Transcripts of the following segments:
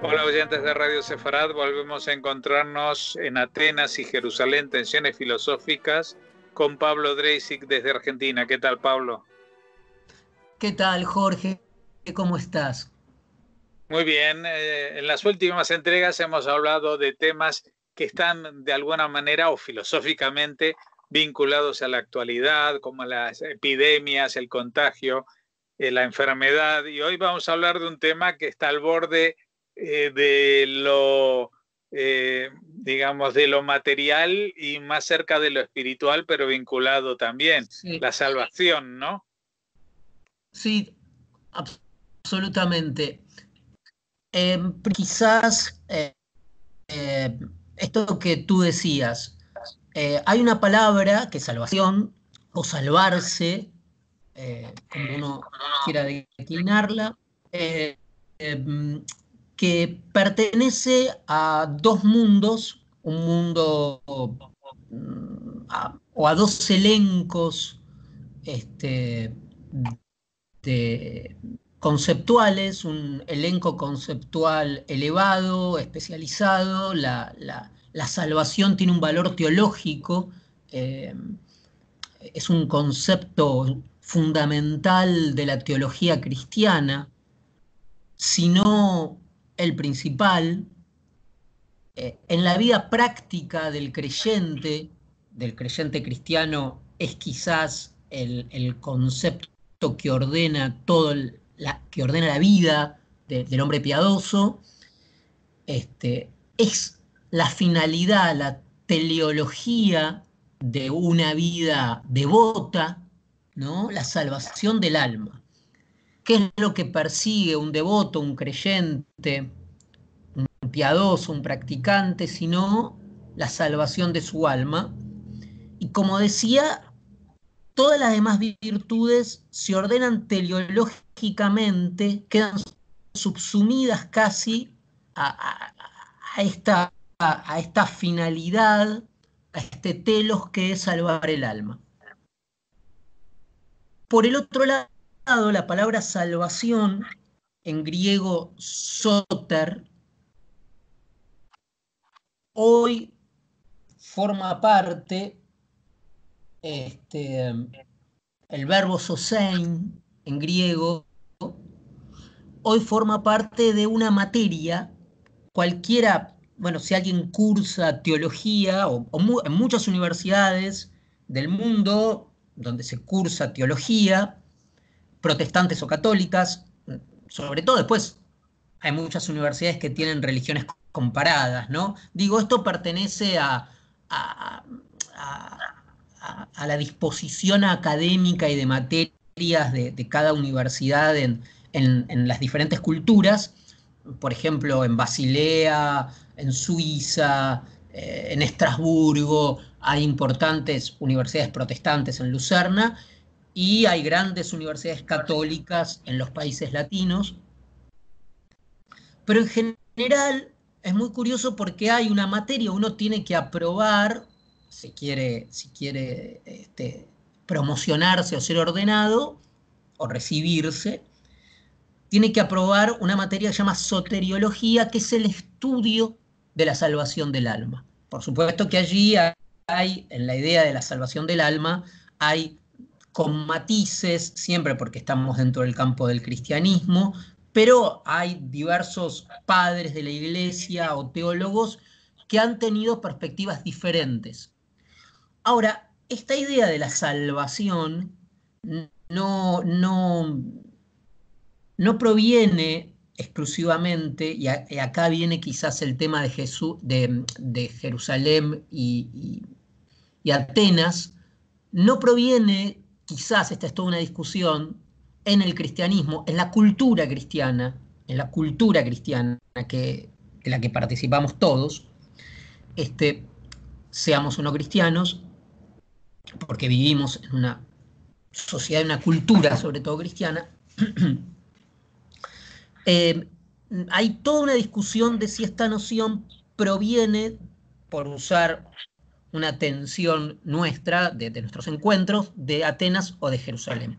Hola oyentes de Radio Sefarad, volvemos a encontrarnos en Atenas y Jerusalén, Tensiones Filosóficas, con Pablo Dreisig desde Argentina. ¿Qué tal, Pablo? ¿Qué tal, Jorge? ¿Cómo estás? Muy bien, en las últimas entregas hemos hablado de temas que están de alguna manera o filosóficamente vinculados a la actualidad, como las epidemias, el contagio, la enfermedad, y hoy vamos a hablar de un tema que está al borde de lo, digamos, de lo material y más cerca de lo espiritual, pero vinculado también, Sí, la salvación, ¿no? sí, absolutamente. Quizás eh, esto que tú decías, hay una palabra que es salvación o salvarse, como uno quiera declinarla, eh, eh, que pertenece a dos mundos, un mundo o a dos elencos este, de, conceptuales, un elenco conceptual elevado, especializado. La salvación tiene un valor teológico, eh, es un concepto fundamental de la teología cristiana, sino el principal. En la vida práctica del creyente cristiano, es quizás el concepto que ordena que ordena la vida del hombre piadoso. Es la finalidad, la teleología de una vida devota, ¿no? La salvación del alma. ¿Qué es lo que persigue un devoto, un creyente, un piadoso, un practicante, sino la salvación de su alma? Y como decía, todas las demás virtudes se ordenan teleológicamente, quedan subsumidas casi a, a- a esta finalidad, a este telos que es salvar el alma. Por el otro lado, la palabra salvación, en griego soter, hoy forma parte, este, el verbo sosein, en griego, hoy forma parte de una materia cualquiera. Bueno, si alguien cursa teología, en muchas universidades del mundo donde se cursa teología, protestantes o católicas, sobre todo después hay muchas universidades que tienen religiones comparadas, ¿no? Digo, esto pertenece a, a- a la disposición académica y de materias de cada universidad en las diferentes culturas. Por ejemplo, en Basilea, en Suiza, en Estrasburgo, hay importantes universidades protestantes en Lucerna y hay grandes universidades católicas en los países latinos. Pero en general es muy curioso porque hay una materia, uno tiene que aprobar, si quiere promocionarse o ser ordenado o recibirse, tiene que aprobar una materia que se llama soteriología, que es el estudio de la salvación del alma. Por supuesto que allí hay, en la idea de la salvación del alma, hay con matices, siempre porque estamos dentro del campo del cristianismo, pero hay diversos padres de la iglesia o teólogos que han tenido perspectivas diferentes. Ahora, esta idea de la salvación no, no proviene exclusivamente, y acá viene quizás el tema de Jesús, de Jerusalén y Atenas, no proviene, quizás esta es toda una discusión, en el cristianismo, en la cultura cristiana de la que participamos todos, este, seamos o no cristianos, porque vivimos en una sociedad, en una cultura sobre todo cristiana. eh, Hay toda una discusión de si esta noción proviene, por usar una atención nuestra, de nuestros encuentros, de Atenas o de Jerusalén.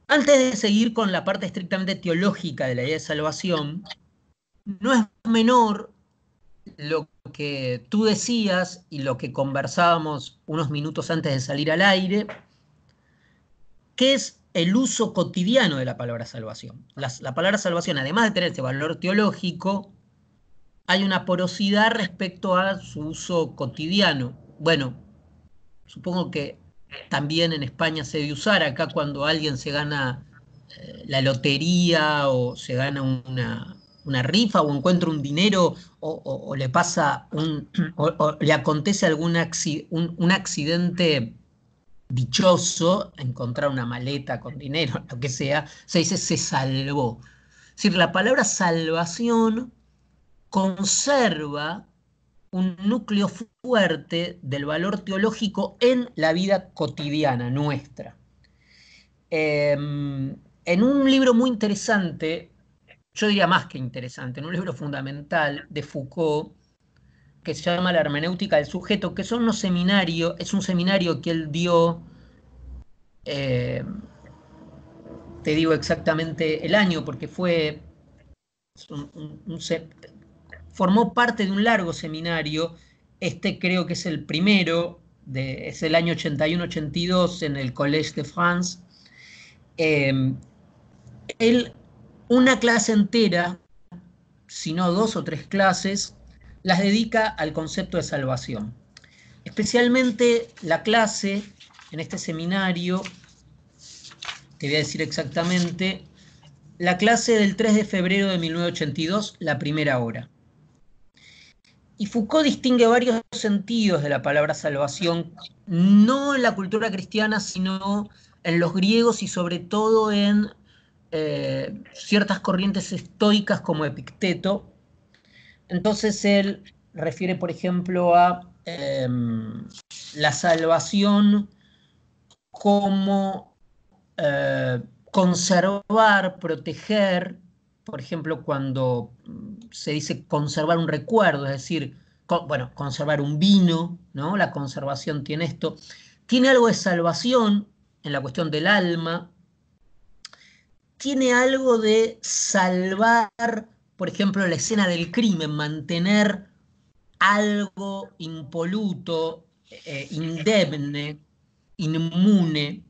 Antes de seguir con la parte estrictamente teológica de la idea de salvación, no es menor lo que tú decías y lo que conversábamos unos minutos antes de salir al aire, que es el uso cotidiano de la palabra salvación. La palabra salvación, además de tener ese valor teológico, hay una porosidad respecto a su uso cotidiano. Bueno, supongo que también en España se debe usar. Acá cuando alguien se gana la lotería o se gana una rifa o encuentra un dinero o le pasa o le acontece un accidente dichoso, encontrar una maleta con dinero, lo que sea, se dice se salvó. Es decir, la palabra salvación conserva un núcleo fuerte del valor teológico en la vida cotidiana nuestra. En un libro muy interesante, yo diría más que interesante, en un libro fundamental de Foucault, que se llama La hermenéutica del sujeto, que son unos seminarios, es un seminario que él dio, te digo exactamente el año, porque formó parte de un largo seminario. Este creo que es el primero, es el año 81-82 en el Collège de France. Una clase entera, si no 2 o 3 clases, las dedica al concepto de salvación. Especialmente la clase en este seminario, te voy a decir exactamente, la clase del 3 de febrero de 1982, la primera hora. Y Foucault distingue varios sentidos de la palabra salvación, no en la cultura cristiana, sino en los griegos y sobre todo en ciertas corrientes estoicas como Epicteto. Entonces él refiere, por ejemplo, a la salvación como conservar, proteger. Por ejemplo, cuando se dice conservar un recuerdo, es decir, conservar un vino, ¿no? La conservación tiene esto. Tiene algo de salvación en la cuestión del alma. Tiene algo de salvar, por ejemplo, la escena del crimen, mantener algo impoluto, indemne, inmune.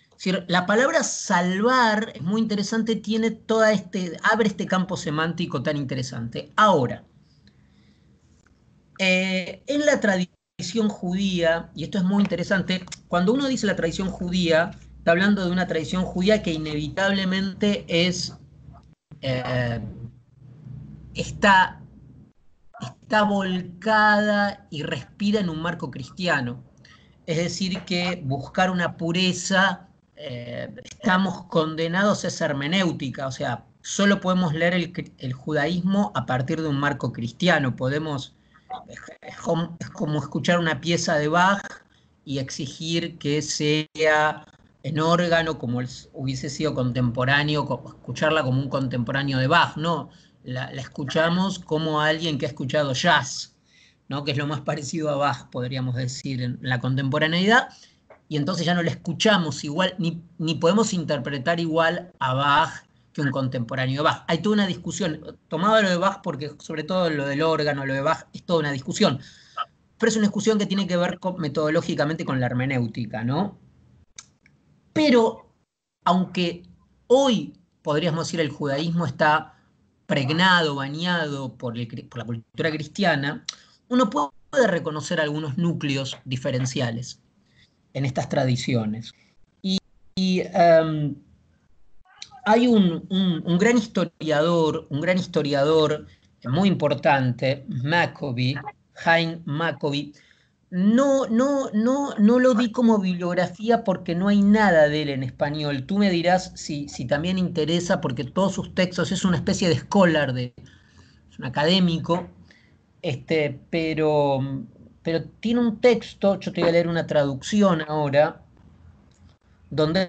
Es decir, la palabra salvar es muy interesante, tiene abre este campo semántico tan interesante. Ahora, en la tradición judía, y esto es muy interesante, cuando uno dice la tradición judía, está hablando de una tradición judía que inevitablemente está volcada y respira en un marco cristiano. Es decir, que buscar una pureza, estamos condenados a esa hermenéutica, o sea, solo podemos leer el judaísmo a partir de un marco cristiano. Es como escuchar una pieza de Bach y exigir que sea en órgano como hubiese sido contemporáneo, escucharla como un contemporáneo de Bach, no, la escuchamos como alguien que ha escuchado jazz, ¿no? Que es lo más parecido a Bach, podríamos decir, en la contemporaneidad, y entonces ya no la escuchamos igual, ni podemos interpretar igual a Bach que un contemporáneo de Bach. Hay toda una discusión, tomaba lo de Bach porque sobre todo lo del órgano, lo de Bach, es toda una discusión, pero es una discusión que tiene que ver metodológicamente con la hermenéutica, ¿no? Pero, aunque hoy podríamos decir el judaísmo está pregnado, bañado por la cultura cristiana, uno puede reconocer algunos núcleos diferenciales en estas tradiciones. Y hay un gran historiador muy importante, Chaim Maccoby. No lo di como bibliografía porque no hay nada de él en español. Tú me dirás si también interesa, porque todos sus textos es una especie de scholar, es un académico, pero tiene un texto, yo te voy a leer una traducción ahora, donde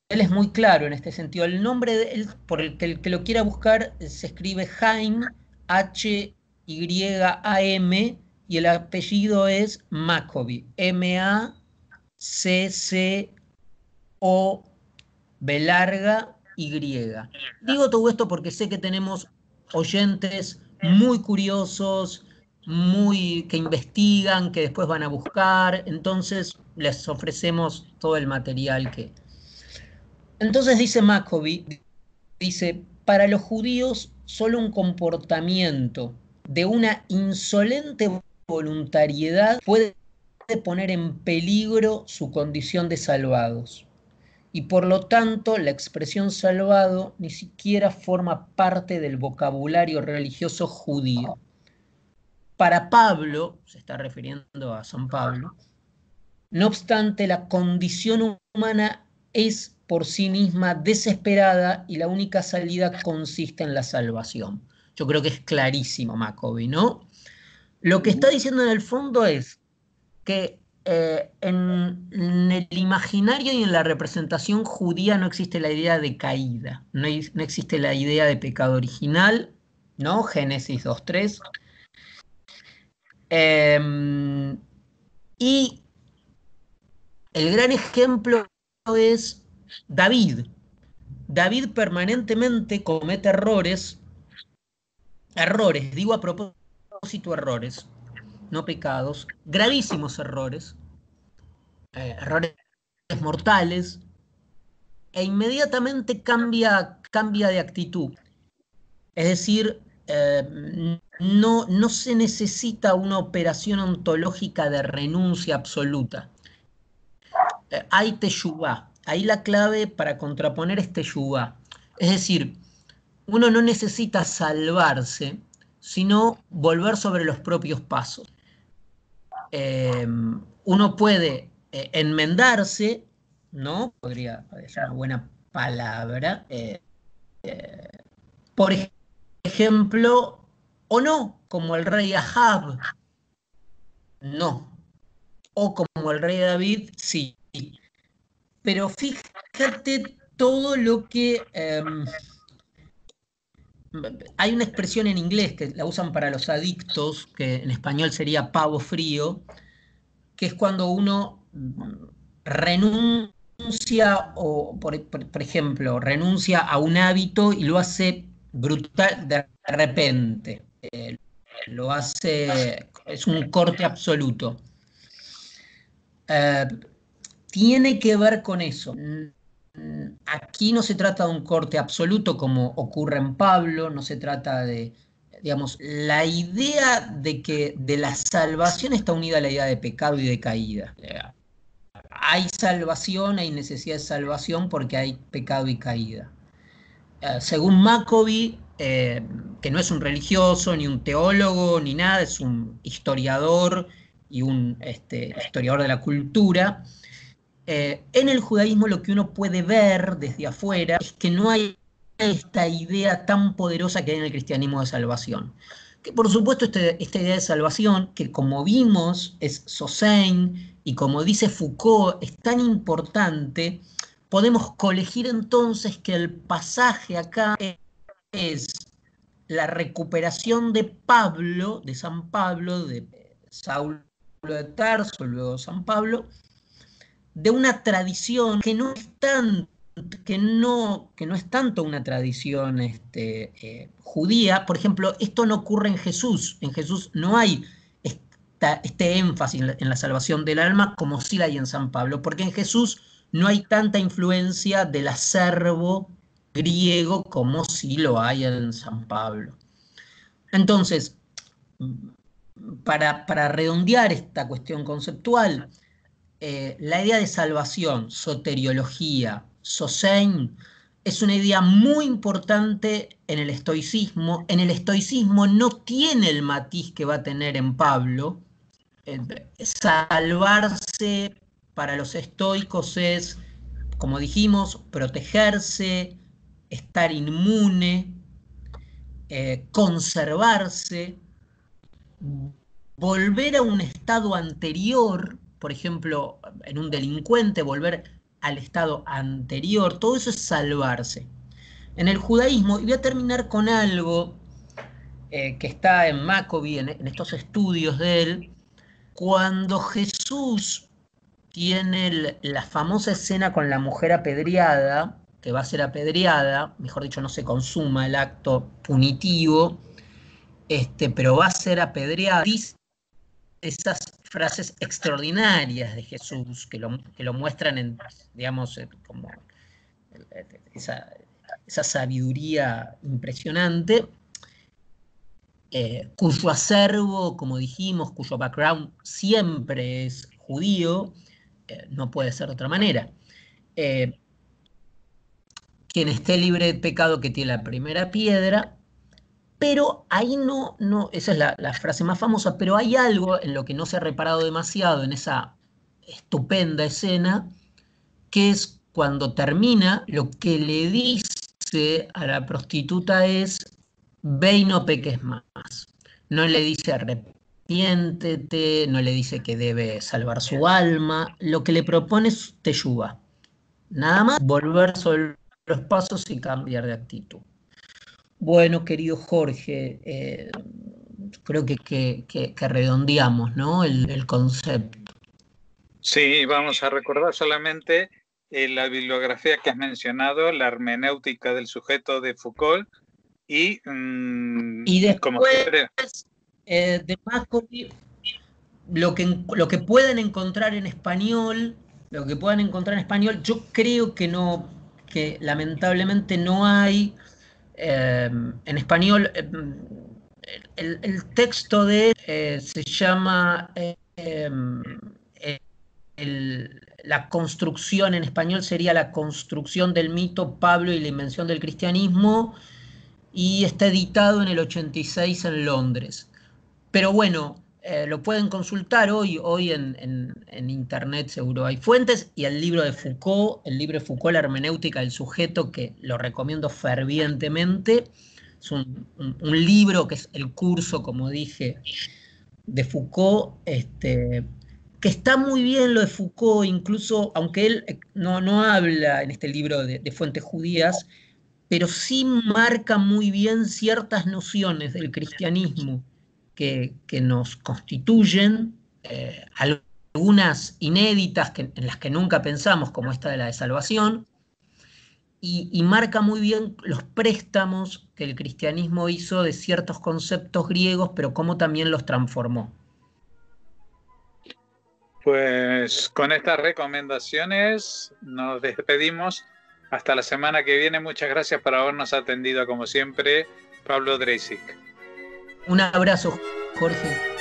él es muy claro en este sentido. El nombre de él, por el que lo quiera buscar, se escribe Chaim, Hyam, y el apellido es Maccoby, Maccoby. Digo todo esto porque sé que tenemos oyentes muy curiosos, que investigan, que después van a buscar, entonces les ofrecemos todo el material que... Entonces dice Maccoby, dice, para los judíos solo un comportamiento de una insolente voluntariedad puede poner en peligro su condición de salvados. Y por lo tanto, la expresión salvado ni siquiera forma parte del vocabulario religioso judío. Para Pablo, se está refiriendo a San Pablo, no obstante, la condición humana es por sí misma desesperada y la única salida consiste en la salvación. Yo creo que es clarísimo, Maccoby, ¿no? Lo que está diciendo en el fondo es que en el imaginario y en la representación judía no existe la idea de caída, no existe la idea de pecado original, ¿no? Génesis 2:3. Y el gran ejemplo es David. David permanentemente comete errores, digo a propósito errores, no pecados, gravísimos errores, errores mortales, e inmediatamente cambia de actitud. Es decir, no se necesita una operación ontológica de renuncia absoluta. Hay teshuvá. Ahí la clave para contraponer es teshuvá. Es decir, uno no necesita salvarse, sino volver sobre los propios pasos. Uno puede enmendarse, ¿no? Podría ser una buena palabra. Por ejemplo, o no, como el rey Ahab. No. O como el rey David, sí. Pero fíjate todo lo que... hay una expresión en inglés que la usan para los adictos, que en español sería pavo frío, que es cuando uno renuncia, o por ejemplo, renuncia a un hábito y lo hace brutal de repente. Lo hace, es un corte absoluto. Tiene que ver con eso. Aquí no se trata de un corte absoluto como ocurre en Pablo, no se trata de, digamos, la idea de la salvación está unida a la idea de pecado y de caída. Hay salvación, hay necesidad de salvación porque hay pecado y caída. Según Maccoby, que no es un religioso, ni un teólogo, ni nada, es un historiador y un historiador de la cultura, en el judaísmo lo que uno puede ver desde afuera es que no hay esta idea tan poderosa que hay en el cristianismo de salvación. Que por supuesto esta idea de salvación, que como vimos es Sosein, y como dice Foucault, es tan importante, podemos colegir entonces que el pasaje acá es la recuperación de Pablo, de San Pablo, de Saulo de Tarso, luego San Pablo, de una tradición que no es tanto una tradición judía. Por ejemplo, esto no ocurre en Jesús. En Jesús no hay este énfasis en la salvación del alma como sí la hay en San Pablo, porque en Jesús no hay tanta influencia del acervo griego como sí lo hay en San Pablo. Entonces, para redondear esta cuestión conceptual, la idea de salvación, soteriología, sosein, es una idea muy importante en el estoicismo. En el estoicismo no tiene el matiz que va a tener en Pablo. Salvarse para los estoicos es, como dijimos, protegerse, estar inmune, conservarse, volver a un estado anterior. Por ejemplo, en un delincuente, volver al estado anterior, todo eso es salvarse. En el judaísmo, y voy a terminar con algo que está en Maccabee, en estos estudios de él, cuando Jesús tiene la famosa escena con la mujer apedreada, que va a ser apedreada, mejor dicho, no se consuma el acto punitivo, pero va a ser apedreada. Dice esas frases extraordinarias de Jesús que lo muestran en, digamos, como esa sabiduría impresionante, cuyo acervo, como dijimos, cuyo background siempre es judío, no puede ser de otra manera. Quien esté libre de pecado que tiene la primera piedra, pero ahí no, esa es la frase más famosa, pero hay algo en lo que no se ha reparado demasiado en esa estupenda escena, que es cuando termina, lo que le dice a la prostituta es: ve y no peques más. No le dice arrepiéntete, no le dice que debe salvar su alma, lo que le propone es teshuvá. Nada más volver sobre los pasos y cambiar de actitud. Bueno, querido Jorge, creo que redondeamos, ¿no?, el concepto. Sí, vamos a recordar solamente la bibliografía que has mencionado, la hermenéutica del sujeto de Foucault, y después, como siempre, de Maccabee, lo que pueden encontrar en español, yo creo que lamentablemente no hay en español. El texto de se llama la construcción, en español sería La construcción del mito, Pablo y la invención del cristianismo, y está editado en el 86 en Londres. Pero bueno, lo pueden consultar hoy en internet, seguro hay fuentes, y el libro de Foucault, La hermenéutica del sujeto, que lo recomiendo fervientemente. Es un libro que es el curso, como dije, de Foucault, que está muy bien lo de Foucault, incluso aunque él no habla en este libro de fuentes judías, pero sí marca muy bien ciertas nociones del cristianismo que nos constituyen, algunas inéditas en las que nunca pensamos, como esta de la de salvación, y marca muy bien los préstamos que el cristianismo hizo de ciertos conceptos griegos, pero cómo también los transformó. Pues con estas recomendaciones nos despedimos. Hasta la semana que viene. Muchas gracias por habernos atendido, como siempre, Pablo Dreisig. Un abrazo, Jorge.